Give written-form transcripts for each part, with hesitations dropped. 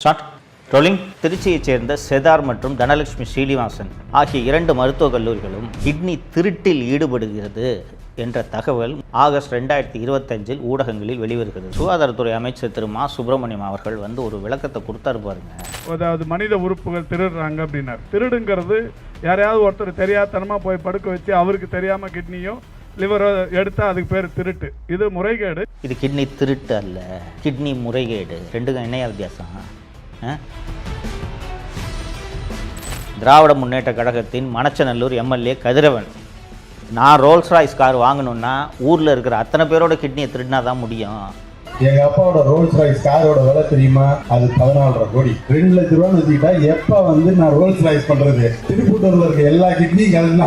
Start rolling. திருச்சியைச் சேர்ந்த cheddar மற்றும் தனலட்சுமி ஸ்ரீனிவாசன் ஆகிய 2 மருத்துவக் கல்லூரிகளும் கிட்னி திருட்டில் ஈடுபடுகிறது என்ற தகவல் ஆகஸ்ட் 2025 ஊடகங்களில் வெளிவருகிறது. சுகாதாரத்துறை அமைச்சர் திரு மா சுப்பிரமணியம் அவர்கள் ஒரு விளக்கத்தை கொடுத்தாரு பாருங்க. அதாவது மனித உறுப்புகள் திருடுறாங்க அப்படின்னார். திருடுங்கிறது யாரையாவது ஒருத்தர் தெரியாதனமா போய் படுக்க வச்சு அவருக்கு தெரியாம கிட்னியோ லிவரோ எடுத்தா அதுக்கு பேர் திருட்டு. இது முறைகேடு. இது கிட்னி திருட்டு அல்ல, கிட்னி முறைகேடு. ரெண்டுக்கும் என்னையா வித்தியாசம்? திராவிட முன்னேற்ற கழகத்தின் மணச்சநல்லூர் எம்எல்ஏ கதிரவன், நான் ரோல்ஸ் ராய்ஸ் கார் வாங்கணும்னா ஊரில் இருக்கிற அத்தனை பேரோட கிட்னியை திருடினா தான் முடியும். எங்க அப்பாவோட ரோல்ஸ் ராய்ஸ் காரோட விலை தெரியுமா? அது 14.5 கோடி. 2 லட்ச ரூபான்னு வச்சுக்கிட்டா எப்ப நான் ரோல்ஸ் ராய்ஸ் பண்றது? திருப்பூட்டூர்ல இருக்க எல்லா கிட்னியும்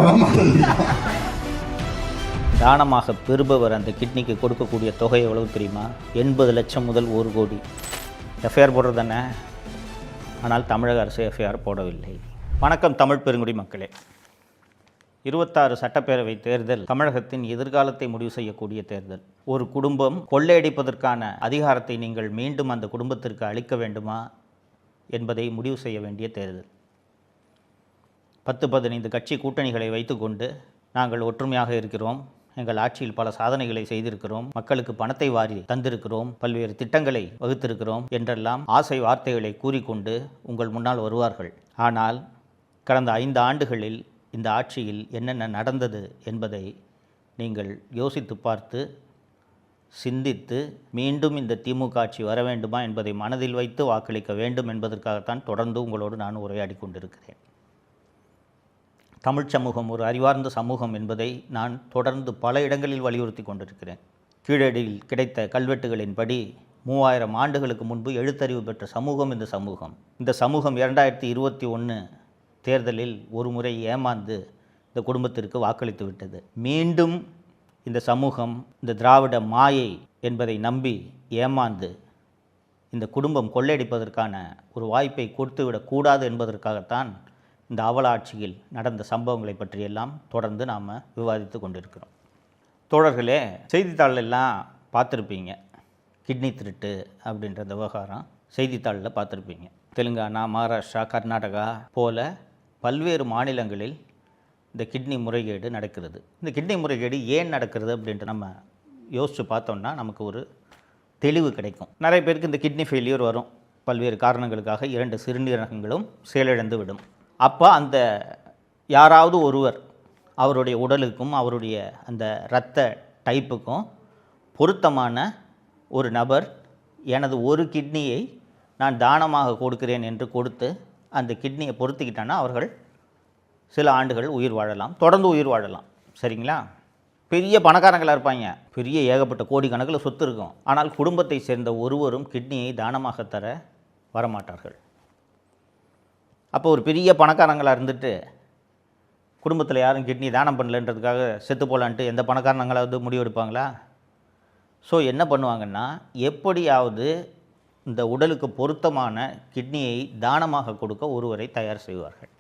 தானமாக பெறுபவர் அந்த கிட்னிக்கு கொடுக்கக்கூடிய தொகை எவ்வளவு தெரியுமா? 80 லட்சம் முதல் 1 கோடி. எஃப்ஐஆர் போடுறது தானே, ஆனால் தமிழக அரசு எஃப்ஐஆர் போடவில்லை. வணக்கம் தமிழ் பெருங்குடி மக்களே. 26 சட்டப்பேரவை தேர்தல் தமிழகத்தின் எதிர்காலத்தை முடிவு செய்யக்கூடிய தேர்தல். ஒரு குடும்பம் கொள்ளையடிப்பதற்கான அதிகாரத்தை நீங்கள் மீண்டும் அந்த குடும்பத்திற்கு அளிக்க வேண்டுமா என்பதை முடிவு செய்ய வேண்டிய தேர்தல். 10-15 கட்சி கூட்டணிகளை வைத்துக்கொண்டு நாங்கள் ஒற்றுமையாக இருக்கிறோம், எங்கள் ஆட்சியில் பல சாதனைகளை செய்திருக்கிறோம், மக்களுக்கு பணத்தை வாரி தந்திருக்கிறோம், பல்வேறு திட்டங்களை வகுத்திருக்கிறோம் என்றெல்லாம் ஆசை வார்த்தைகளை கூறிக்கொண்டு உங்கள் முன்னால் வருவார்கள். ஆனால் கடந்த 5 ஆண்டுகளில் இந்த ஆட்சியில் என்னென்ன நடந்தது என்பதை நீங்கள் யோசித்து பார்த்து சிந்தித்து மீண்டும் இந்த திமுக ஆட்சி வர வேண்டுமா என்பதை மனதில் வைத்து வாக்களிக்க வேண்டும் என்பதற்காகத்தான் தொடர்ந்து உங்களோடு நான் உரையாடி கொண்டிருக்கிறேன். தமிழ் சமூகம் ஒரு அறிவார்ந்த சமூகம் என்பதை நான் தொடர்ந்து பல இடங்களில் வலியுறுத்தி கொண்டிருக்கிறேன். கீழடியில் கிடைத்த கல்வெட்டுகளின்படி 3000 ஆண்டுகளுக்கு முன்பு எழுத்தறிவு பெற்ற சமூகம் இந்த சமூகம். இந்த சமூகம் 2021 தேர்தலில் ஒரு முறை ஏமாந்து இந்த குடும்பத்திற்கு வாக்களித்து விட்டது. மீண்டும் இந்த சமூகம் இந்த திராவிட மாயை என்பதை நம்பி ஏமாந்து இந்த குடும்பம் கொள்ளையடிப்பதற்கான ஒரு வாய்ப்பை கொடுத்துவிடக்கூடாது என்பதற்காகத்தான் இந்த அவலாட்சியில் நடந்த சம்பவங்களை பற்றியெல்லாம் தொடர்ந்து நாம் விவாதித்து கொண்டிருக்கிறோம். தோழர்களே, செய்தித்தாளெல்லாம் பார்த்துருப்பீங்க, கிட்னி திருட்டு அப்படின்ற இந்த விவகாரம் செய்தித்தாளில் பார்த்துருப்பீங்க. தெலுங்கானா, மகாராஷ்டிரா, கர்நாடகா போல பல்வேறு மாநிலங்களில் இந்த கிட்னி முறைகேடு நடக்கிறது. இந்த கிட்னி முறைகேடு ஏன் நடக்கிறது அப்படின்ட்டு நம்ம யோசித்து பார்த்தோம்னா நமக்கு ஒரு தெளிவு கிடைக்கும். நிறைய பேருக்கு இந்த கிட்னி ஃபெயிலியர் வரும். பல்வேறு காரணங்களுக்காக 2 சிறுநீரகங்களும் செயலிழந்து விடும். அப்போ அந்த யாராவது ஒருவர் அவருடைய உடலுக்கும் அவருடைய அந்த இரத்த டைப்புக்கும் பொருத்தமான ஒரு நபர் எனது ஒரு கிட்னியை நான் தானமாக கொடுக்கிறேன் என்று கொடுத்து அந்த கிட்னியை பொருத்திக்கிட்டான்னா அவர்கள் சில ஆண்டுகள் உயிர் வாழலாம், தொடர்ந்து உயிர் வாழலாம். சரிங்களா? பெரிய பணக்காரங்களாக இருப்பாங்க, பெரிய ஏகப்பட்ட கோடிக்கணக்கில் சொத்து இருக்கும். ஆனால் குடும்பத்தை சேர்ந்த ஒருவரும் கிட்னியை தானமாக தர வரமாட்டார்கள். அப்போ ஒரு பெரிய பணக்காரங்களாக இருந்துட்டு குடும்பத்தில் யாரும் கிட்னி தானம் பண்ணலன்றதுக்காக செத்து போகலான்ட்டு எந்த பணக்காரங்களாவது முடிவெடுப்பாங்களா? ஸோ என்ன பண்ணுவாங்கன்னா, எப்படியாவது இந்த உடலுக்கு பொருத்தமான கிட்னியை தானமாக கொடுக்க ஒருவரை தயார் செய்வார்கள்.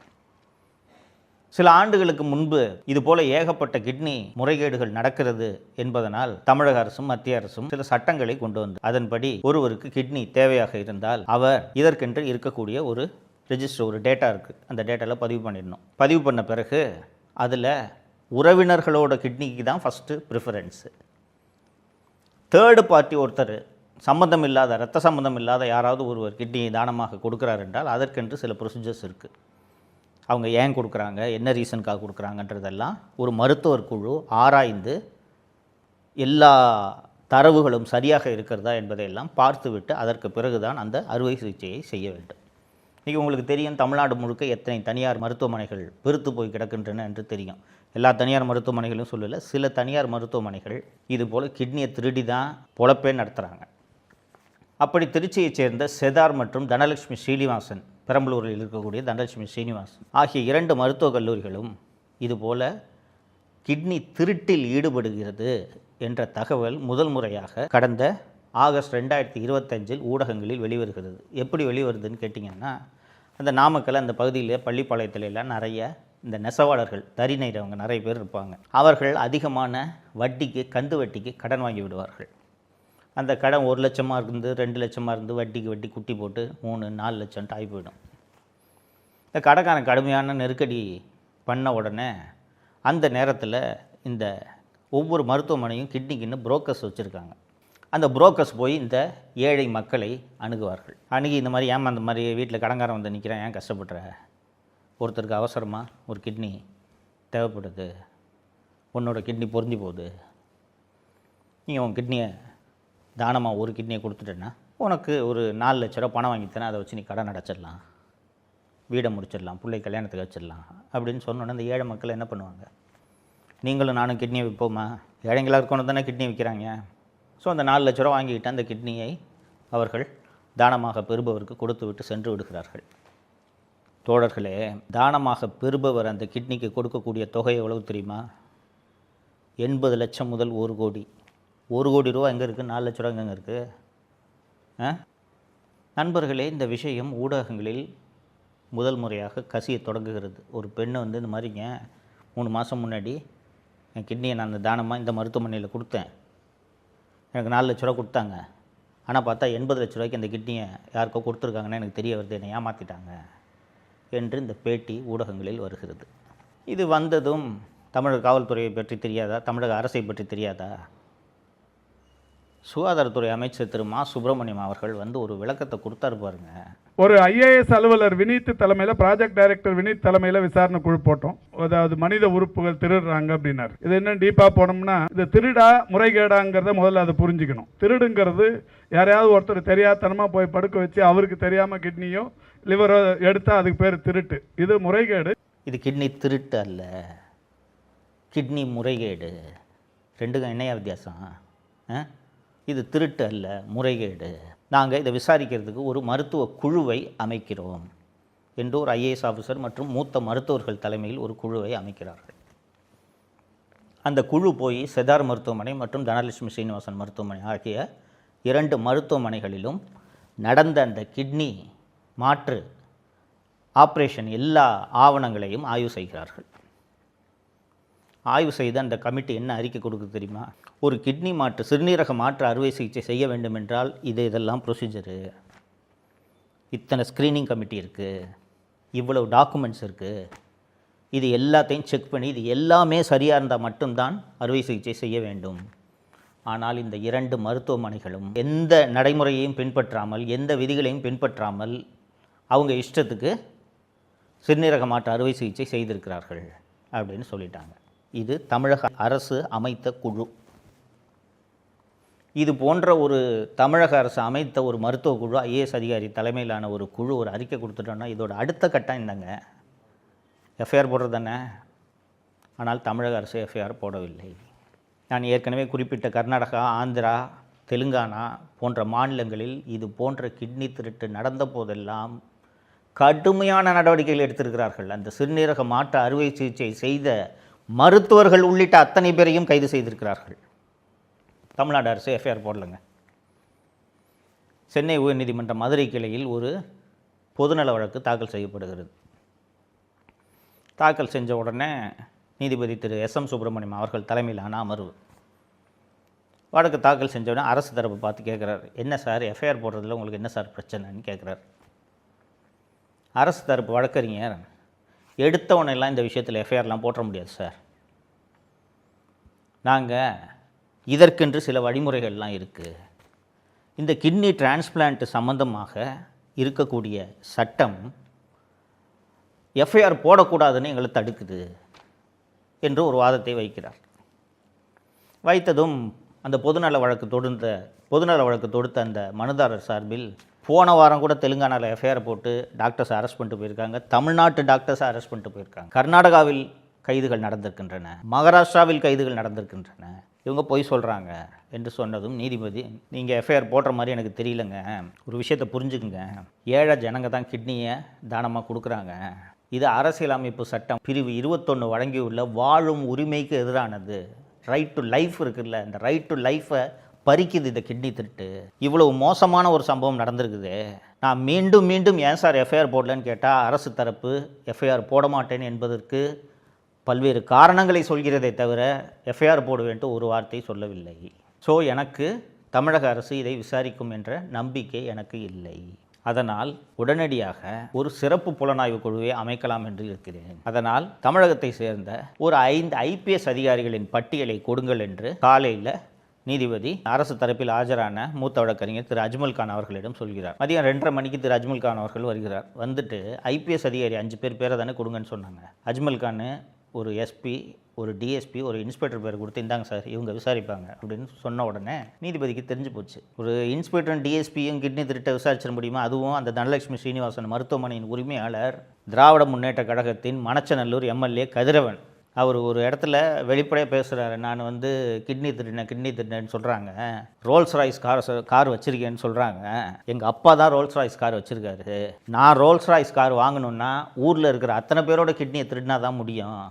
சில ஆண்டுகளுக்கு முன்பு இதுபோல் ஏகப்பட்ட கிட்னி முறைகேடுகள் நடக்கிறது என்பதனால் தமிழக அரசும் மத்திய அரசும் சில சட்டங்களை கொண்டு வந்து அதன்படி ஒருவருக்கு கிட்னி தேவையாக இருந்தால் அவர் இதற்கென்று இருக்கக்கூடிய ஒரு ரெஜிஸ்டர், ஒரு டேட்டா இருக்குது, அந்த டேட்டாவில் பதிவு பண்ணிடணும். பதிவு பண்ண பிறகு அதில் உறவினர்களோட கிட்னிக்கு தான் ஃபஸ்ட்டு ப்ரிஃபரன்ஸு. தேர்டு பார்ட்டி ஒருத்தர் சம்மந்தம் இல்லாத, இரத்த சம்மந்தம் இல்லாத யாராவது ஒருவர் கிட்னியை தானமாக கொடுக்குறாரு என்றால் அதற்கென்று சில ப்ரொசீஜர்ஸ் இருக்குது. அவங்க ஏன் கொடுக்குறாங்க, என்ன ரீசனுக்காக கொடுக்குறாங்கன்றதெல்லாம் ஒரு மருத்துவர் குழு ஆராய்ந்து எல்லா தரவுகளும் சரியாக இருக்கிறதா என்பதையெல்லாம் பார்த்துவிட்டு அதற்கு பிறகுதான் அந்த அறுவை சிகிச்சையை செய்ய வேண்டும். இன்றைக்கி உங்களுக்கு தெரியும், தமிழ்நாடு முழுக்க எத்தனை தனியார் மருத்துவமனைகள் பெருத்து போய் கிடக்கின்றன என்று தெரியும். எல்லா தனியார் மருத்துவமனைகளும் சொல்லலை, சில தனியார் மருத்துவமனைகள் இதுபோல் கிட்னியை திருடி தான் பொழப்பே நடத்துகிறாங்க. அப்படி திருச்சியைச் சேர்ந்த செதார் மற்றும் தனலட்சுமி ஸ்ரீனிவாசன், பெரம்பலூரில் இருக்கக்கூடிய தனலட்சுமி ஸ்ரீனிவாசன் ஆகிய 2 மருத்துவக் கல்லூரிகளும் இதுபோல் கிட்னி திருட்டில் ஈடுபடுகிறது என்ற தகவல் முதல் முறையாக கடந்த ஆகஸ்ட் 2025 ஊடகங்களில் வெளிவருகிறது. எப்படி வெளிவருதுன்னு கேட்டிங்கன்னா, அந்த நாமக்கல் அந்த பகுதியில் பள்ளிப்பாளையத்திலெல்லாம் நிறைய இந்த நெசவாளர்கள், தறி நெய்கிறவங்க நிறைய பேர் இருப்பாங்க. அவர்கள் அதிகமான வட்டிக்கு, கந்து வட்டிக்கு கடன் வாங்கி விடுவார்கள். அந்த கடன் 1 லட்சமாக இருந்து 2 லட்சமாக இருந்து வட்டிக்கு வட்டி குட்டி போட்டு 3-4 லட்சம் ஆகி போயிடும். இந்த கடைக்காரன் கடுமையான நெருக்கடி பண்ண உடனே அந்த நேரத்தில் இந்த ஒவ்வொரு மருத்துவமனையும் கிட்னிக்குன்னு புரோக்கர்ஸ் வச்சுருக்காங்க. அந்த புரோக்கர்ஸ் போய் இந்த ஏழை மக்களை அணுகுவார்கள். அணுகி இந்த மாதிரி ஏன் அந்த மாதிரி வீட்டில் கடன்காரன் வந்து நிற்கிறேன், ஏன் கஷ்டப்படுற, ஒருத்தருக்கு அவசரமாக ஒரு கிட்னி தேவைப்படுது, உன்னோட கிட்னி பொருந்தி போகுது, நீங்கள் உன் கிட்னியை தானமாக ஒரு கிட்னியை கொடுத்துட்டேன்னா உனக்கு ஒரு 4 லட்ச ரூபா பணம் வாங்கித்தேன்னா அதை வச்சு நீ கடன் அடைச்சிடலாம், வீடை முடிச்சிடலாம், பிள்ளை கல்யாணத்துக்கு வச்சிடலாம் அப்படின்னு சொன்னோன்னே அந்த ஏழை மக்கள் என்ன பண்ணுவாங்க, நீங்களும் நானும் கிட்னியை விற்போமா, ஏழைங்களாக இருக்கணும் தானே கிட்னி விற்கிறாங்க. ஸோ அந்த 4 லட்ச ரூபா வாங்கிக்கிட்டு அந்த கிட்னியை அவர்கள் தானமாக பெறுபவருக்கு கொடுத்து விட்டு சென்று விடுகிறார்கள். தோழர்களே, தானமாக பெறுபவர் அந்த கிட்னிக்கு கொடுக்கக்கூடிய தொகை எவ்வளவு தெரியுமா? 80 லட்சம் முதல் 1 கோடி. 1 கோடி ரூபா எங்கே இருக்குது, 4 லட்ச ரூபா எங்கே இருக்குது? நண்பர்களே, இந்த விஷயம் ஊடகங்களில் முதல் முறையாக கசிய தொடங்குகிறது. ஒரு பெண்ணை வந்து இந்த மாதிரிங்க 3 மாதம் முன்னாடி என் கிட்னியை நான் அந்த தானமாக இந்த மருத்துவமனையில் கொடுத்தேன், எனக்கு 4 லட்ச ரூபா கொடுத்தாங்க, ஆனால் பார்த்தா 80 லட்ச ரூபாய்க்கு அந்த கிட்னியை யாருக்கோ கொடுத்துருக்காங்கன்னு எனக்கு தெரிய வருது, என்னை ஏமாற்றிட்டாங்க என்று இந்த பேட்டி ஊடகங்களில் வருகிறது. இது வந்ததும் தமிழக காவல்துறையை பற்றி தெரியாதா, தமிழக அரசை பற்றி தெரியாதா? சுகாதாரத்துறை அமைச்சர் திரு மா சுப்பிரமணியம் அவர்கள் வந்து ஒரு விளக்கத்தை கொடுத்தாரு பாருங்க. ஒரு ஐஏஎஸ் அலுவலர் வினீத் தலைமையில், ப்ராஜெக்ட் டைரக்டர் வினீத் தலைமையில் விசாரணை குழு போட்டோம். அதாவது மனித உறுப்புகள் திருடுறாங்க அப்படின்னாரு. இது என்ன டீப்பாக போனோம்னா, இது திருடா முறைகேடாங்கிறத முதல்ல அதை புரிஞ்சுக்கணும். திருடுங்கிறது யாரையாவது ஒருத்தர் தெரியாதனமாக போய் படுக்க வச்சு அவருக்கு தெரியாமல் கிட்னியோ லிவரோ எடுத்தால் அதுக்கு பேர் திருட்டு. இது முறைகேடு. இது கிட்னி திருட்டு அல்ல, கிட்னி முறைகேடு. ரெண்டுக்கும் என்னையா வித்தியாசம்? இது திருட்டு அல்ல, முறைகேடு. நாங்கள் இதை விசாரிக்கிறதுக்கு ஒரு மருத்துவ குழுவை அமைக்கிறோம் என்று ஒரு ஐஏஎஸ் ஆஃபீஸர் மற்றும் மூத்த மருத்துவர்கள் தலைமையில் ஒரு குழுவை அமைக்கிறார்கள். அந்த குழு போய் செதார் மருத்துவமனை மற்றும் தனலட்சுமி சீனிவாசன் மருத்துவமனை ஆகிய 2 மருத்துவமனைகளிலும் நடந்த அந்த கிட்னி மாற்று ஆப்ரேஷன் எல்லா ஆவணங்களையும் ஆய்வு செய்கிறார்கள். ஆய்வு செய்து அந்த கமிட்டி என்ன அறிக்கை கொடுக்குது தெரியுமா? ஒரு கிட்னி மாற்று, சிறுநீரக மாற்று அறுவை சிகிச்சை செய்ய வேண்டும் என்றால் இதெல்லாம் ப்ரொசீஜரு, இத்தனை ஸ்க்ரீனிங் கமிட்டி இருக்குது, இவ்வளவு டாக்குமெண்ட்ஸ் இருக்குது, இது எல்லாத்தையும் செக் பண்ணி இது எல்லாமே சரியாக இருந்தால் மட்டும்தான் அறுவை சிகிச்சை செய்ய வேண்டும். ஆனால் இந்த 2 மருத்துவமனைகளும் எந்த நடைமுறையையும் பின்பற்றாமல், எந்த விதிகளையும் பின்பற்றாமல் அவங்க இஷ்டத்துக்கு சிறுநீரக மாற்று அறுவை சிகிச்சை செய்திருக்கிறார்கள் அப்படின்னு சொல்லிட்டாங்க. இது தமிழக அரசு அமைத்த குழு. இது போன்ற ஒரு தமிழக அரசு அமைத்த ஒரு மருத்துவ குழு, ஐஏஎஸ் அதிகாரி தலைமையிலான ஒரு குழு ஒரு அறிக்கை கொடுத்துட்டோன்னா இதோட அடுத்த கட்டம் இந்தாங்க, எஃப்ஐஆர் போடுறது தானே. ஆனால் தமிழக அரசு எஃப்ஐஆர் போடவில்லை. நான் ஏற்கனவே குறிப்பிட்ட கர்நாடகா, ஆந்திரா, தெலுங்கானா போன்ற மாநிலங்களில் இது போன்ற கிட்னி திருட்டு நடந்த போதெல்லாம் கடுமையான நடவடிக்கைகள் எடுத்திருக்கிறார்கள். அந்த சிறுநீரக மாற்று அறுவை சிகிச்சை செய்த மருத்துவர்கள் உள்ளிட்ட அத்தனை பேரையும் கைது செய்திருக்கிறார்கள். தமிழ்நாடு அரசு எஃப்ஐஆர் போடலைங்க. சென்னை உயர்நீதிமன்ற மதுரை கிளையில் ஒரு பொதுநல வழக்கு தாக்கல் செய்யப்படுகிறது. தாக்கல் செஞ்ச உடனே நீதிபதி திரு எஸ்.எம். சுப்பிரமணியம் அவர்கள் தலைமையிலான அமர்வு வழக்கு தாக்கல் செஞ்ச உடனே அரசு தரப்பு பார்த்து கேட்குறாரு, என்ன சார் எஃப்ஐஆர் போடுறதுல உங்களுக்கு என்ன சார் பிரச்சனைன்னு கேட்குறாரு. அரசு தரப்பு வழக்கறிஞர், எடுத்தவனெல்லாம் இந்த விஷயத்தில் எஃப்ஐஆர்லாம் போட முடியாது சார், நாங்கள் இதற்கென்று சில வழிமுறைகள்லாம் இருக்குது, இந்த கிட்னி டிரான்ஸ்பிளான்ட் சம்பந்தமாக இருக்கக்கூடிய சட்டம் எஃப்ஐஆர் போடக்கூடாதுன்னு எங்களை தடுக்குது என்று ஒரு வாதத்தை வைக்கிறார். வைத்ததும் அந்த பொதுநல வழக்கு தொடுத்த அந்த மனுதாரர் சார்பில் போன வாரம் கூட தெலுங்கானாவில் எஃப்ஐஆர் போட்டு டாக்டர்ஸ் அரெஸ்ட் பண்ணிட்டு போயிருக்காங்க, தமிழ்நாட்டு டாக்டர்ஸை அரெஸ்ட் பண்ணிட்டு போயிருக்காங்க, கர்நாடகாவில் கைதுகள் நடந்திருக்கின்றன, மகாராஷ்டிராவில் கைதுகள் நடந்திருக்கின்றன, இவங்க பொய் சொல்கிறாங்க என்று சொன்னதும் நீதிபதி, நீங்கள் எஃப்ஐஆர் போடுற மாதிரி எனக்கு தெரியலங்க, ஒரு விஷயத்தை புரிஞ்சுக்குங்க, ஏழை ஜனங்க தான் கிட்னியை தானமாக கொடுக்குறாங்க, இது அரசியலமைப்பு சட்டம் பிரிவு 21 வழங்கியுள்ள வாழும் உரிமைக்கு எதிரானது, ரைட் டு லைஃப் இருக்குல்ல, இந்த ரைட் டு லைஃப்பை பறிக்குது இந்த கிட்னி திருட்டு, இவ்வளவு மோசமான ஒரு சம்பவம் நடந்திருக்குது, நான் மீண்டும் மீண்டும் ஏன் சார் எஃப்ஐஆர் போடலன்னு கேட்டால் அரசு தரப்பு எஃப்ஐஆர் போட மாட்டேன் என்பதற்கு பல்வேறு காரணங்களை சொல்கிறதே தவிர எஃப்ஐஆர் போடுவேன்ட்டு ஒரு வார்த்தை சொல்லவில்லை. ஸோ எனக்கு தமிழக அரசு இதை விசாரிக்கும் என்ற நம்பிக்கை எனக்கு இல்லை. அதனால் உடனடியாக ஒரு சிறப்பு புலனாய்வு குழுவை அமைக்கலாம் என்று இருக்கிறேன். அதனால் தமிழகத்தை சேர்ந்த ஒரு 5 IPS அதிகாரிகளின் பட்டியலை கொடுங்கள் என்று காலையில் நீதிபதி அரசு தரப்பில் ஆஜரான மூத்த வழக்கறிஞர் திரு அஜ்மல் கான் அவர்களிடம் சொல்கிறார். மதியம் 2:30 மணிக்கு திரு அஜ்மல் கான் அவர்கள் வருகிறார். வந்துட்டு IPS அதிகாரி 5 பேரை தானே கொடுங்கன்னு சொன்னாங்க. அஜ்மல் கான் ஒரு SP, ஒரு DSP, ஒரு இன்ஸ்பெக்டர் பேர் கொடுத்து இந்தாங்க சார் இவங்க விசாரிப்பாங்க அப்படின்னு சொன்ன உடனே நீதிபதிக்கு தெரிஞ்சு போச்சு. ஒரு இன்ஸ்பெக்டரும் DSPயும் கிட்னி திருட்ட விசாரிச்சிட முடியுமா? அதுவும் அந்த தனலட்சுமி ஸ்ரீனிவாசன் மருத்துவமனையின் உரிமையாளர் திராவிட முன்னேற்ற கழகத்தின் மணச்சநல்லூர் MLA கதிரவன். அவர் ஒரு இடத்துல வெளிப்படையாக பேசுகிறாரு. நான் கிட்னி திருடினேன்னு சொல்கிறாங்க. ரோல்ஸ் ராய்ஸ் கார் வச்சுருக்கேன்னு சொல்கிறாங்க. எங்கள் அப்பா தான் ரோல்ஸ் ராய்ஸ் கார் வச்சுருக்காரு. நான் ரோல்ஸ் ராய்ஸ் கார் வாங்கணுன்னா ஊரில் இருக்கிற அத்தனை பேரோட கிட்னியை திருடினா தான் முடியும்.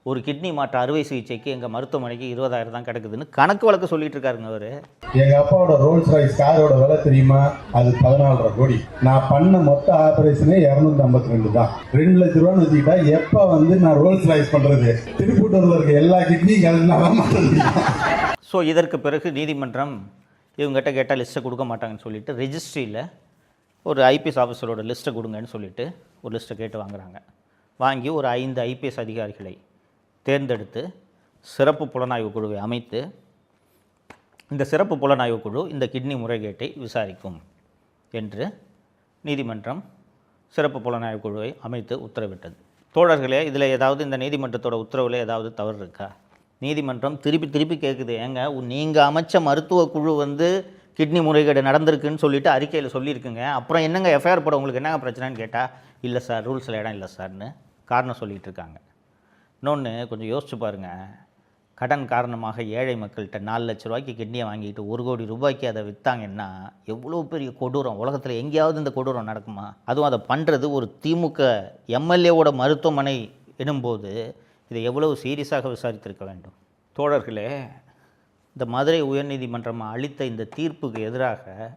ஒரு கிட்னி மாற்று அறுவை சிகிச்சைக்கு எங்கள் மருத்துவமனைக்கு 20,000 தான் கிடக்குதுன்னு கணக்கு வழக்கு சொல்லிட்டு இருக்காருங்க அவர். எங்க அப்பாவோட ரோல்ஸ் ராய்ஸ் காரோட விலை தெரியுமா? அது 14.5 கோடி. நான் பண்ண மொத்த ஆபரேஷனே 252 தான். 2 லட்ச ரூபான்னு வச்சுக்கிட்டா எப்ப நான் ரோல்ஸ் ராய்ஸ் பண்றது? திருப்பூட்டூர்ல இருக்க எல்லா கிட்னியும் ஸோ இதற்கு பிறகு நீதிமன்றம் இவங்ககிட்ட கேட்டால் லிஸ்ட்டை கொடுக்க மாட்டாங்கன்னு சொல்லிட்டு ரெஜிஸ்ட்ரியில் ஒரு IPS ஆஃபீஸரோட லிஸ்ட்டை கொடுங்கன்னு சொல்லிட்டு ஒரு லிஸ்ட்டை கேட்டு வாங்குறாங்க. வாங்கி ஒரு 5 IPS அதிகாரிகளை தேர்ந்தெடுத்து சிறப்பு புலனாய்வு குழுவை அமைத்து இந்த சிறப்பு புலனாய்வு குழு இந்த கிட்னி முறைகேட்டை விசாரிக்கும் என்று நீதிமன்றம் சிறப்பு புலனாய்வு குழுவை அமைத்து உத்தரவிட்டது. தோழர்களே, இதில் ஏதாவது இந்த நீதிமன்றத்தோட உத்தரவில் ஏதாவது தவறு இருக்கா? நீதிமன்றம் திருப்பி கேட்குது, ஏங்க நீங்கள் அமைச்ச மருத்துவ குழு கிட்னி முறைகேடு நடந்திருக்குன்னு சொல்லிட்டு அறிக்கையில் சொல்லியிருக்குங்க, அப்புறம் என்னங்க FIR போட உங்களுக்கு என்னங்க பிரச்சனைன்னு கேட்டால், இல்லை சார் ரூல்ஸில் இடம் இல்லை சார்னு காரணம் சொல்லிகிட்டு இருக்காங்க. இன்னொன்று கொஞ்சம் யோசிச்சு பாருங்கள். கடன் காரணமாக ஏழை மக்கள்கிட்ட 4 லட்ச ரூபாய்க்கு கிட்னியை வாங்கிட்டு 1 கோடி ரூபாய்க்கு அதை விற்றாங்கன்னா எவ்வளோ பெரிய கொடூரம். உலகத்தில் எங்கேயாவது இந்த கொடூரம் நடக்குமா? அதுவும் அதை பண்ணுறது ஒரு திமுக MLAவோட மருத்துவமனை எனும்போது இதை எவ்வளவு சீரியஸாக விசாரித்திருக்க வேண்டும். தோழர்களே, இந்த மதுரை உயர்நீதிமன்றம் அளித்த இந்த தீர்ப்புக்கு எதிராக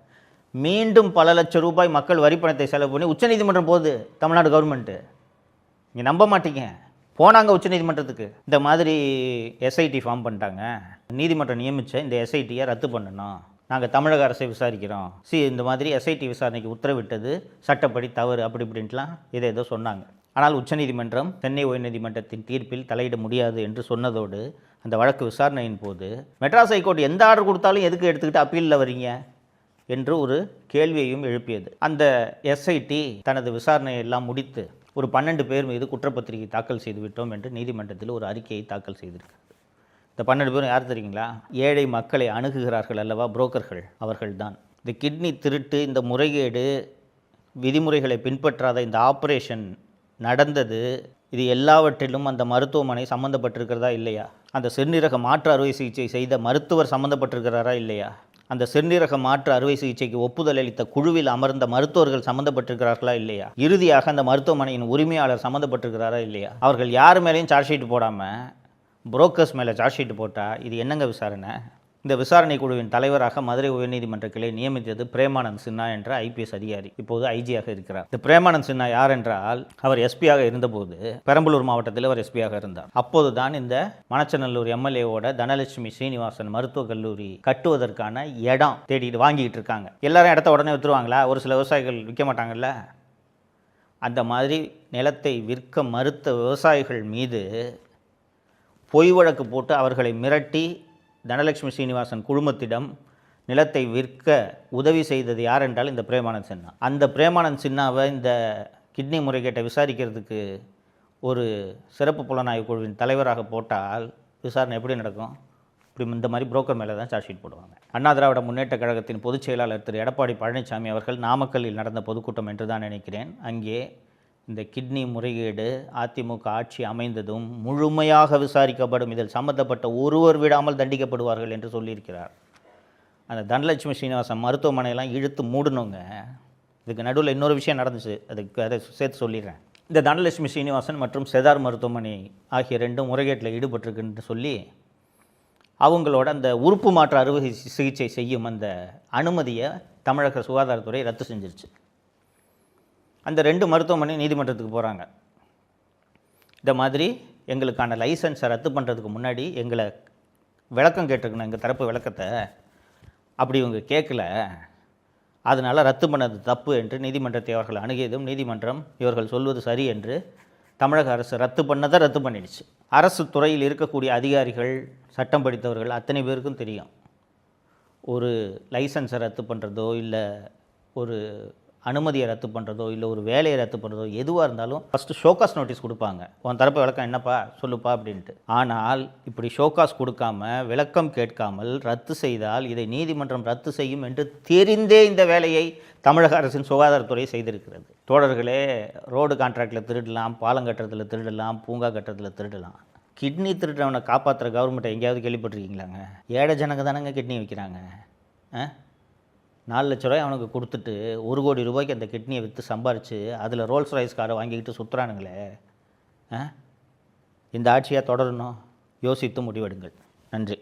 மீண்டும் பல லட்சம் ரூபாய் மக்கள் வரிப்பணத்தை செலவு பண்ணி உச்சநீதிமன்றம் போகுது தமிழ்நாடு கவர்மெண்ட்டு. நீங்கள் நம்ப மாட்டீங்க, போனாங்க உச்சநீதிமன்றத்துக்கு. இந்த மாதிரி SIT ஃபார்ம் பண்ணிட்டாங்க, நீதிமன்றம் நியமித்த இந்த SITயை ரத்து பண்ணணும், நாங்கள் தமிழக அரசை விசாரிக்கிறோம், இந்த மாதிரி SIT விசாரணைக்கு உத்தரவிட்டது சட்டப்படி தவறு அப்படி இப்படின்ட்டுலாம் ஏதோ சொன்னாங்க. ஆனால் உச்சநீதிமன்றம் சென்னை உயர்நீதிமன்றத்தின் தீர்ப்பில் தலையிட முடியாது என்று சொன்னதோடு அந்த வழக்கு விசாரணையின் போது மெட்ராஸ் ஹைகோர்ட் எந்த ஆர்டர் கொடுத்தாலும் எதுக்கு எடுத்துக்கிட்டு அப்பீலில் வரீங்க என்று ஒரு கேள்வியையும் எழுப்பியது. அந்த SIT தனது விசாரணையை எல்லாம் முடித்து ஒரு 12 பேர் மீது குற்றப்பத்திரிகை தாக்கல் செய்து விட்டோம் என்று நீதிமன்றத்தில் ஒரு அறிக்கையை தாக்கல் செய்திருக்கிறது. இந்த 12 பேரும் யார் தெரியுங்களா? ஏழை மக்களை அணுகுகிறார்கள் அல்லவா, புரோக்கர்கள், அவர்கள்தான். இந்த கிட்னி திருட்டு, இந்த முறைகேடு, விதிமுறைகளை பின்பற்றாத இந்த ஆப்ரேஷன் நடந்தது, இது எல்லாவற்றிலும் அந்த மருத்துவமனை சம்மந்தப்பட்டிருக்கிறதா இல்லையா? அந்த சிறுநீரக மாற்று அறுவை சிகிச்சை செய்த மருத்துவர் சம்மந்தப்பட்டிருக்கிறாரா இல்லையா? அந்த சிறுநீரக மாற்று அறுவை சிகிச்சைக்கு ஒப்புதல் அளித்த குழுவில் அமர்ந்த மருத்துவர்கள் சம்மந்தப்பட்டிருக்கிறார்களா இல்லையா? இறுதியாக அந்த மருத்துவமனையின் உரிமையாளர் சம்மந்தப்பட்டிருக்கிறாரா இல்லையா? அவர்கள் யார் மேலேயும் சார்ஜ் ஷீட் போடாமல் புரோக்கர்ஸ் மேலே சார்ஜ் ஷீட் போட்டால் இது என்னங்க விசாரணை? இந்த விசாரணை குழுவின் தலைவராக மதுரை உயர்நீதிமன்ற கிளை நியமித்தது பிரேமானந்த் சின்ஹா என்ற IPS அதிகாரி. இப்போது IGயாக இருக்கிறார். இந்த பிரேமானந்த் சின்ஹா யார் என்றால், அவர் SPயாக இருந்தபோது பெரம்பலூர் மாவட்டத்தில் அவர் SPயாக இருந்தார். அப்போது தான் இந்த மணச்சநல்லூர் MLAவோட தனலட்சுமி ஸ்ரீனிவாசன் மருத்துவக் கல்லூரி கட்டுவதற்கான இடம் தேடிட்டு வாங்கிட்டு இருக்காங்க. எல்லாரும் இடத்த உடனே விற்றுருவாங்களா? ஒரு சில விவசாயிகள் விற்க மாட்டாங்கல்ல. அந்த மாதிரி நிலத்தை விற்க மறுத்த விவசாயிகள் மீது பொய் வழக்கு போட்டு அவர்களை மிரட்டி தனலட்சுமி ஸ்ரீனிவாசன் குழுமத்திடம் நிலத்தை விற்க உதவி செய்தது யார் என்றால் இந்த பிரேமானந்த் சின்ஹா. அந்த பிரேமானந்த் சின்ஹாவை இந்த கிட்னி முறைகேட்டை விசாரிக்கிறதுக்கு ஒரு சிறப்பு புலனாய்வு குழுவின் தலைவராக போட்டால் விசாரணை எப்படி நடக்கும்? இப்படி இந்த மாதிரி புரோக்கர் மேலே தான் சார்ஜ் ஷீட் போடுவாங்க. அண்ணா திராவிட முன்னேற்ற கழகத்தின் பொதுச் செயலாளர் திரு எடப்பாடி பழனிசாமி அவர்கள் நாமக்கல்லில் நடந்த பொதுக்கூட்டம் என்று தான் நினைக்கிறேன். அங்கே இந்த கிட்னி முறைகேடு அதிமுக ஆட்சி அமைந்ததும் முழுமையாக விசாரிக்கப்படும், இதில் சம்பந்தப்பட்ட ஒருவர் விடாமல் தண்டிக்கப்படுவார்கள் என்று சொல்லியிருக்கிறார். அந்த தனலட்சுமி ஸ்ரீனிவாசன் மருத்துவமனையெல்லாம் இழுத்து மூடணுங்க. இதுக்கு நடுவில் இன்னொரு விஷயம் நடந்துச்சு, அதை சேர்த்து சொல்லிடுறேன். இந்த தனலட்சுமி ஸ்ரீனிவாசன் மற்றும் செதார் மருத்துவமனை ஆகிய 2 முறைகேட்டில் ஈடுபட்டிருக்குன்னு சொல்லி அவங்களோட அந்த உறுப்பு மாற்று அறுவை சிகிச்சை செய்யும் அந்த அனுமதியை தமிழக சுகாதாரத்துறை ரத்து செஞ்சிருச்சு. அந்த 2 மருத்துவமனை நீதிமன்றத்துக்கு போகிறாங்க. இந்த மாதிரி எங்களுக்கான லைசன்ஸை ரத்து பண்ணுறதுக்கு முன்னாடி எங்களை விளக்கம் கேட்டிருக்கணும், எங்கள் தரப்பு விளக்கத்தை அப்படி இவங்க கேட்கல, அதனால் ரத்து பண்ணது தப்பு என்று நீதிமன்றத்தை அவர்கள் அணுகியதும் நீதிமன்றம் இவர்கள் சொல்வது சரி என்று தமிழக அரசு ரத்து பண்ணதை ரத்து பண்ணிடுச்சு. அரசு துறையில் இருக்கக்கூடிய அதிகாரிகள், சட்டம் படித்தவர்கள் அத்தனை பேருக்கும் தெரியும், ஒரு லைசன்ஸை ரத்து பண்ணுறதோ இல்லை ஒரு அனுமதியை ரத்து பண்ணுறதோ இல்லை ஒரு வேலையை ரத்து பண்ணுறதோ எதுவாக இருந்தாலும் ஃபஸ்ட்டு ஷோகாஸ் நோட்டீஸ் கொடுப்பாங்க. உன் தரப்பு விளக்கம் என்னப்பா சொல்லுப்பா அப்படின்ட்டு. ஆனால் இப்படி ஷோகாஸ் கொடுக்காம விளக்கம் கேட்காமல் ரத்து செய்தால் இதை நீதிமன்றம் ரத்து செய்யும் என்று தெரிந்தே இந்த வேலையை தமிழக அரசின் சுகாதாரத்துறை செய்திருக்கிறது. தோழர்களே, ரோடு கான்ட்ராக்டில் திருடலாம், பாலம் கட்டுறதுல திருடலாம், பூங்கா கட்டுறதுல திருடலாம். கிட்னி திருடுறவனை காப்பாற்றுற கவர்மெண்ட்டை எங்கேயாவது கேள்விப்பட்டிருக்கீங்களாங்க? ஏழை ஜனங்க தானங்க கிட்னி வைக்கிறாங்க. 4 லட்ச ரூபாய் அவனுக்கு கொடுத்துட்டு 1 கோடி ரூபாய்க்கு அந்த கிட்னியை விற்று சம்பாரித்து அதில் ரோல்ஸ் ராய்ஸ் காரை வாங்கிக்கிட்டு சுற்றுறானுங்களே. இந்த ஆட்சியாக தொடரணும், யோசித்து முடிவெடுங்கள். நன்றி.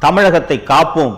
தமிழகத்தை காப்போம்.